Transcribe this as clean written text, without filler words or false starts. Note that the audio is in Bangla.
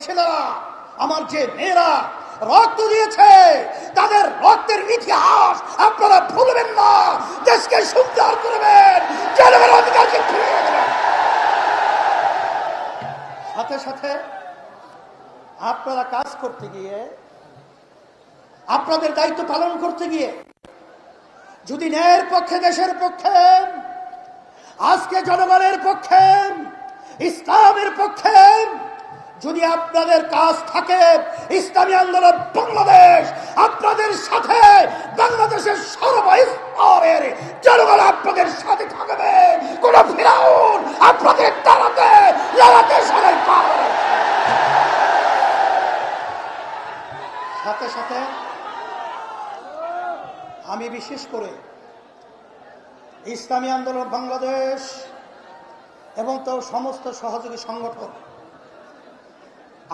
ছেলেরা, আমার যে মেয়েরা রক্ত দিয়েছে, তাদের রক্তের ইতিহাস আপনারা ভুলবেন না। দেশকে সুন্দর করবেন, জনগণের অধিকারকে ফিরিয়ে দেবেন। সাথে সাথে আপনারা কাজ করতে গিয়ে, আপনাদের দায়িত্ব পালন করতে গিয়ে যদি ন্যায়ের পক্ষে, দেশের পক্ষে, আজকে জনগণের পক্ষে, ইসলামের পক্ষে যদি আপনাদের কাজ থাকে, ইসলামী আন্দোলন বাংলাদেশ আপনাদের সাথে, বাংলাদেশের সর্বস্তরের জনগণ আপনাদের সাথে থাকবে। কোন ফিরাউন আপনাদের দাঁড়াতে লড়াতে সবাই পারবে। সাথে সাথে আমি বিশেষ করে ইসলামী আন্দোলন বাংলাদেশ এবং তার সমস্ত সহযোগী সংগঠন